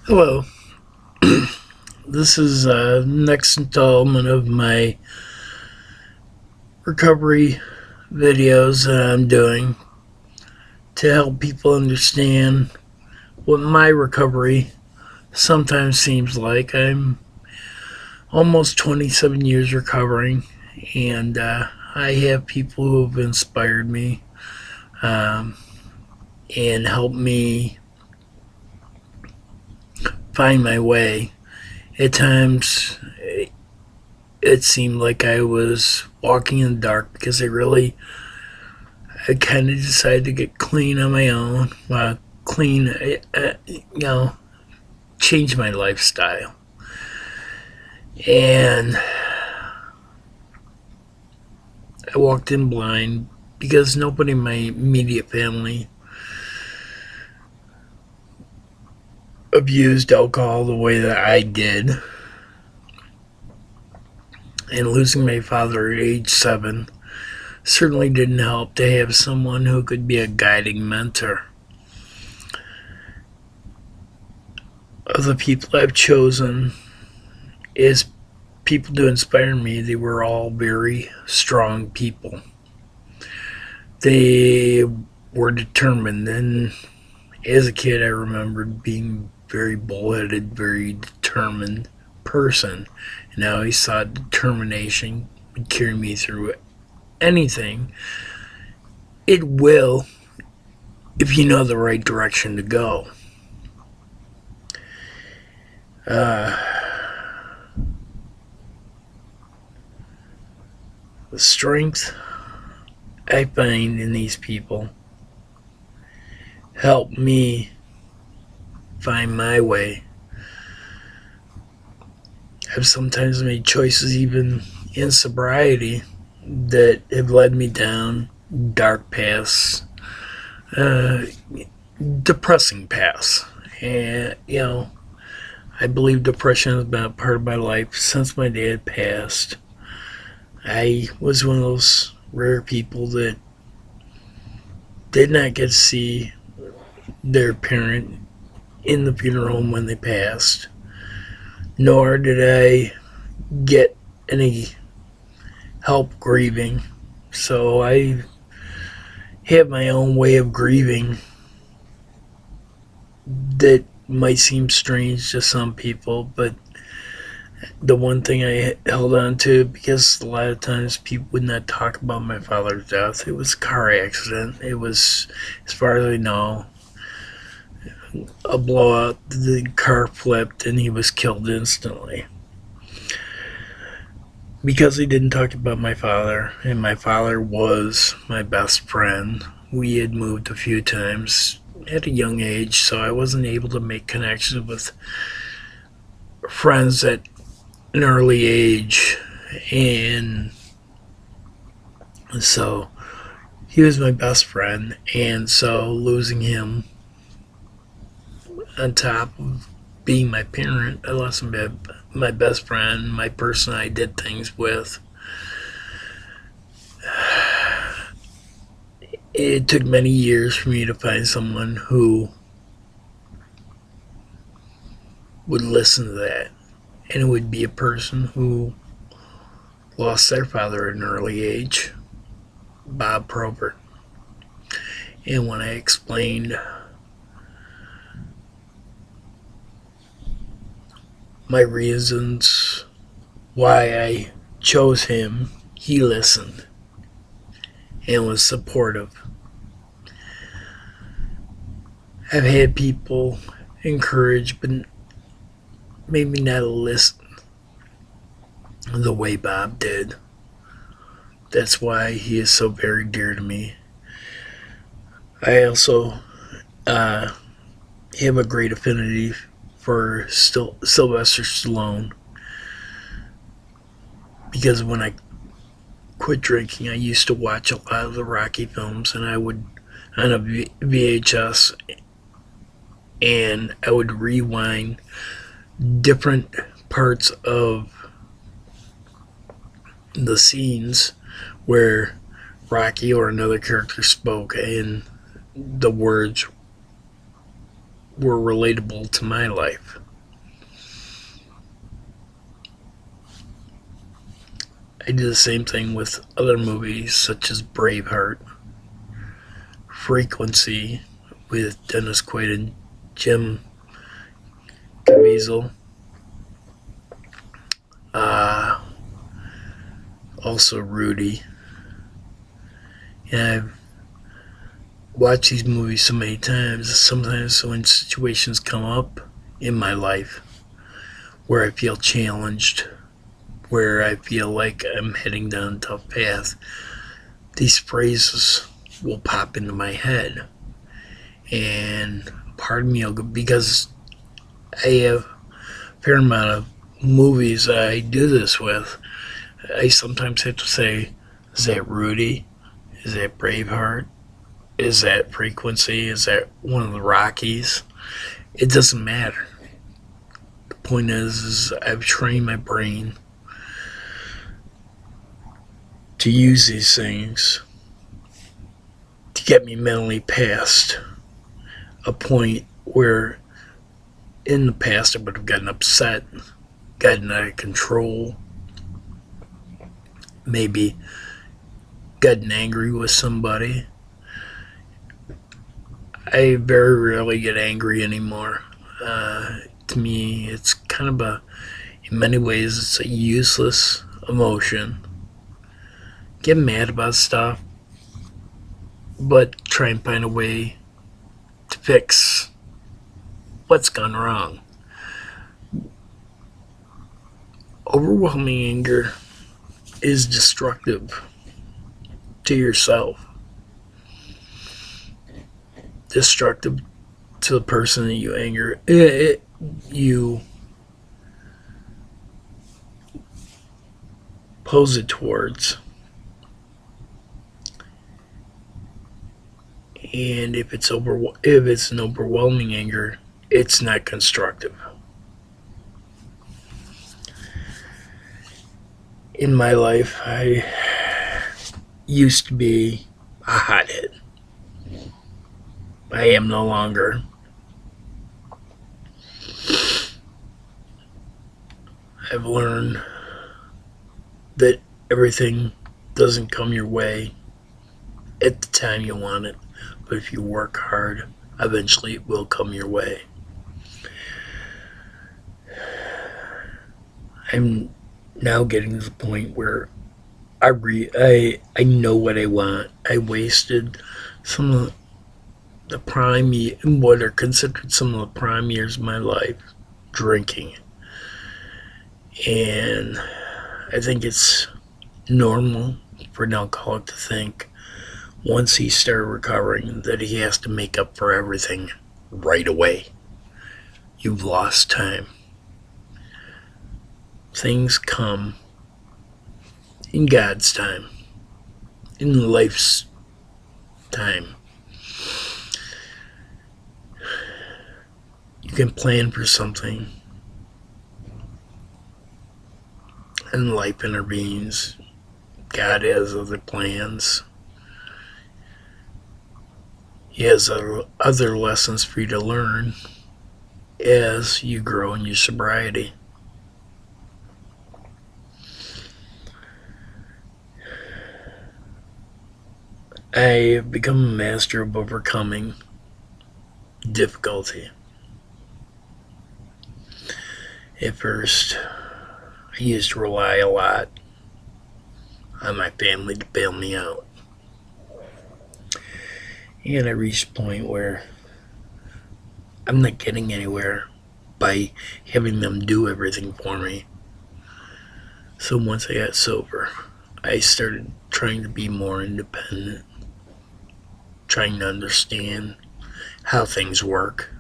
Hello. This is next installment of my recovery videos that I'm doing to help people understand what my recovery sometimes seems like. I'm almost 27 years recovering, and I have people who have inspired me um, and helped me find my way. At times, it seemed like I was walking in the dark because I kind of decided to get clean on my own. Clean, change my lifestyle. And I walked in blind because nobody in my immediate family abused alcohol the way that I did. And losing my father at age 7 certainly didn't help to have someone who could be a guiding mentor. Of the people I've chosen as people to inspire me, they were all very strong people. They were determined, and as a kid, I remembered being very bullheaded, very determined person, and I always thought determination would carry me through anything. It will if you know the right direction to go. Uh, the strength I find in these people help me find my way. I've sometimes made choices, even in sobriety, that have led me down dark paths, uh, depressing paths. And, I believe depression has been a part of my life since my dad passed. I was one of those rare people that did not get to see their parent in the funeral home when they passed, nor did I get any help grieving. So I have my own way of grieving that might seem strange to some people, but the one thing I held on to, because a lot of times people would not talk about my father's death, it was a car accident. It was, as far as I know, a blowout. The car flipped and he was killed instantly. Because he didn't talk about my father, and my father was my best friend. We had moved a few times at a young age, so I wasn't able to make connections with friends at an early age. And so he was my best friend, and so losing him on top of being my parent, I lost my best friend, my person I did things with. It took many years for me to find someone who would listen to that, and it would be a person who lost their father at an early age, Bob Probert. And when I explained my reasons why I chose him, he listened and was supportive. I've had people encourage, but maybe not listen the way Bob did. That's why he is so very dear to me. I also uh, have a great affinity for Sylvester Stallone, because when I quit drinking, I used to watch a lot of the Rocky films, and I would on a VHS, and I would rewind different parts of the scenes where Rocky or another character spoke, and the words were relatable to my life. I did the same thing with other movies such as Braveheart, Frequency with Dennis Quaid and Jim Caviezel, uh, also Rudy. And I've watched these movies so many times, sometimes when situations come up in my life where I feel challenged, where I feel like I'm heading down a tough path, these phrases will pop into my head. And part of me will go, because I have a fair amount of movies I do this with, I sometimes have to say, is that Rudy? Is that Braveheart? Is that Frequency? Is that one of the Rockies? It doesn't matter. The point is I've trained my brain to use these things to get me mentally past a point where in the past I would have gotten upset, gotten out of control, maybe gotten angry with somebody. I very rarely get angry anymore. To me, it's kind of in many ways, it's a useless emotion. Get mad about stuff, but try and find a way to fix what's gone wrong. Overwhelming anger is destructive to yourself, destructive to the person that you anger. You pose it towards. And if it's an overwhelming anger, it's not constructive. In my life, I used to be a hothead. I am no longer. I've learned that everything doesn't come your way at the time you want it, but if you work hard, eventually it will come your way. I'm now getting to the point where I know what I want. I wasted some of the what are considered some of the prime years of my life drinking, and I think it's normal for an alcoholic to think once he started recovering that he has to make up for everything right away. You've lost time. Things come in God's time, in life's time. You can plan for something, and life intervenes. God has other plans. He has other lessons for you to learn as you grow in your sobriety. I have become a master of overcoming difficulty. At first, I used to rely a lot on my family to bail me out. And I reached a point where I'm not getting anywhere by having them do everything for me. So once I got sober, I started trying to be more independent, trying to understand how things work,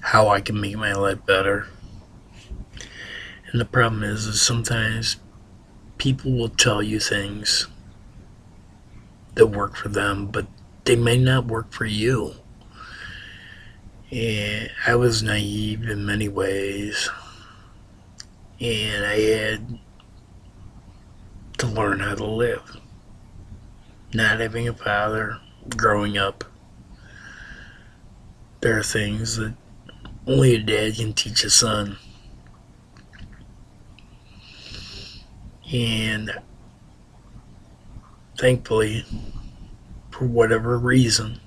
how I can make my life better. And the problem is sometimes people will tell you things that work for them, but they may not work for you. And I was naive in many ways, and I had to learn how to live. Not having a father growing up there are things that only a dad can teach a son. And thankfully, for whatever reason,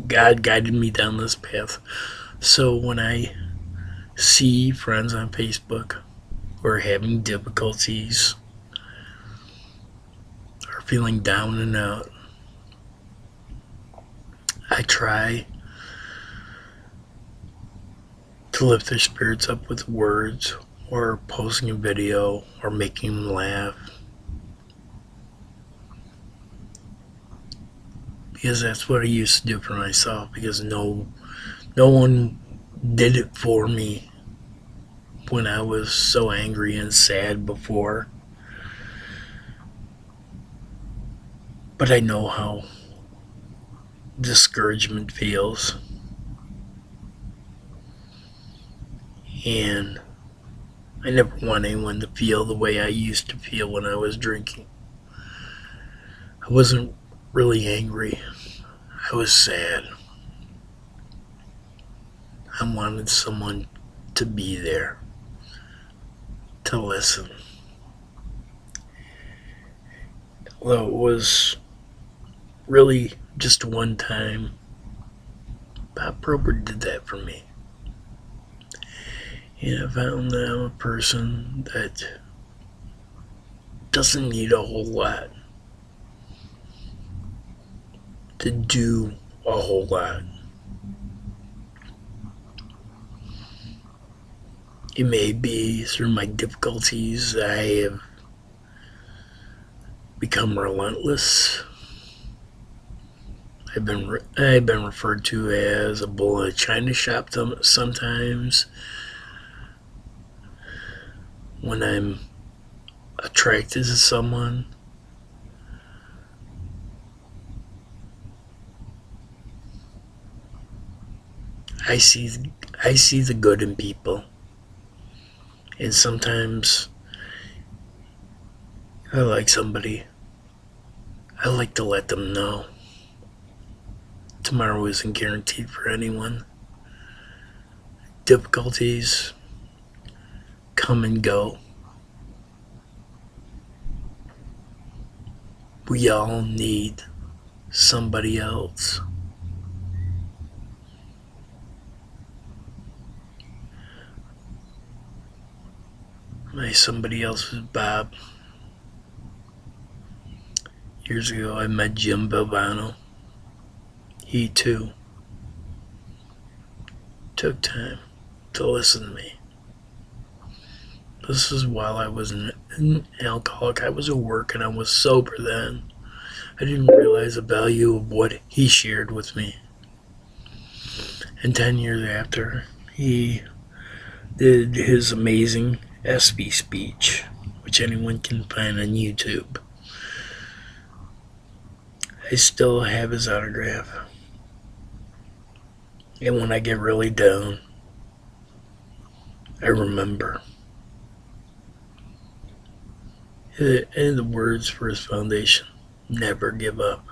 God guided me down this path. So when I see friends on Facebook who are having difficulties or feeling down and out, I try to lift their spirits up with words or posting a video or making them laugh. Because that's what I used to do for myself, because no one did it for me when I was so angry and sad before. But I know how discouragement feels. And I never want anyone to feel the way I used to feel when I was drinking. I wasn't really angry. I was sad. I wanted someone to be there, to listen. Although it was really just one time, Bob Probert did that for me. And I found that I'm a person that doesn't need a whole lot to do a whole lot. It may be through my difficulties that I have become relentless. I've been referred to as a bull in a china shop sometimes when I'm attracted to someone. I see the good in people, and sometimes if I like somebody, I like to let them know. Tomorrow isn't guaranteed for anyone. Difficulties come and go. We all need somebody else. My somebody else was Bob. Years ago, I met Jim Valvano. He too took time to listen to me. This is while I was an alcoholic. I was at work and I was sober then. I didn't realize the value of what he shared with me. And 10 years after, he did his amazing ESPY speech, which anyone can find on YouTube. I still have his autograph. And when I get really down, I remember. And the words for his foundation: never give up.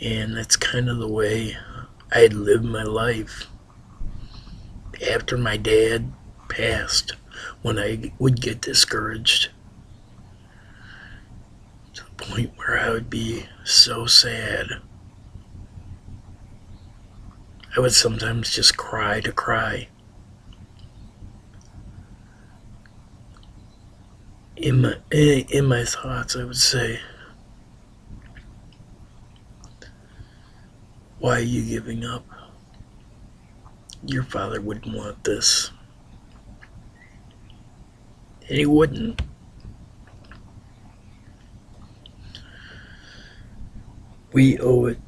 And that's kind of the way I lived my life. After my dad passed, when I would get discouraged, to the point where I would be so sad, I would sometimes just cry to cry. In my thoughts, I would say, why are you giving up? Your father wouldn't want this. And he wouldn't. We owe it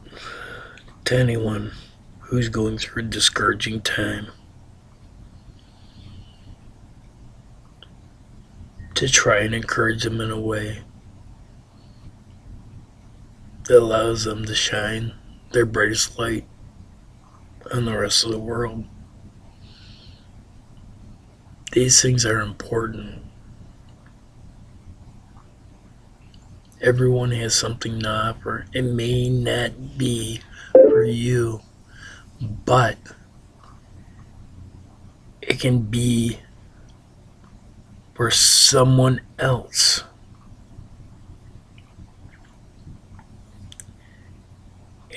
to anyone who's going through a discouraging time to try and encourage them in a way that allows them to shine their brightest light on the rest of the world. These things are important. Everyone has something to offer. It may not be for you, but it can be for someone else.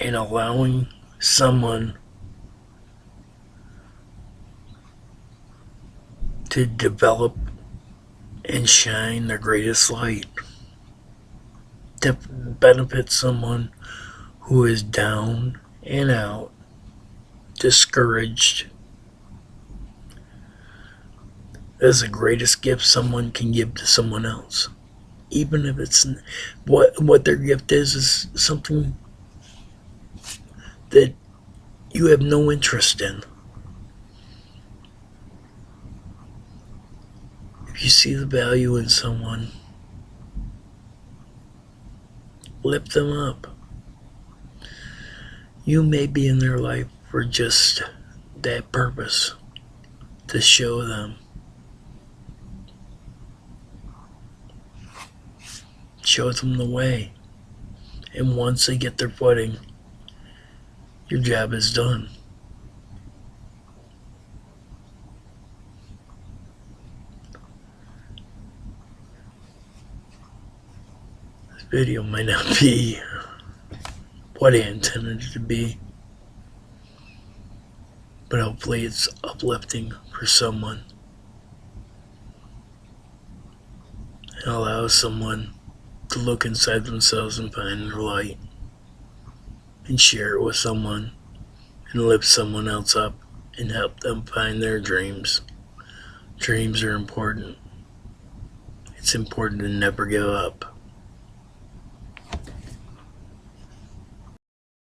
And allowing someone to develop and shine their greatest light to benefit someone who is down and out, discouraged, is the greatest gift someone can give to someone else. Even if it's what their gift is something that you have no interest in. If you see the value in someone, lift them up. You may be in their life for just that purpose, to show them. Show them the way. And once they get their footing, your job is done. This video might not be what I intended it to be, but hopefully it's uplifting for someone and allows someone to look inside themselves and find their light and share it with someone and lift someone else up and help them find their dreams. Dreams are important. It's important to never give up.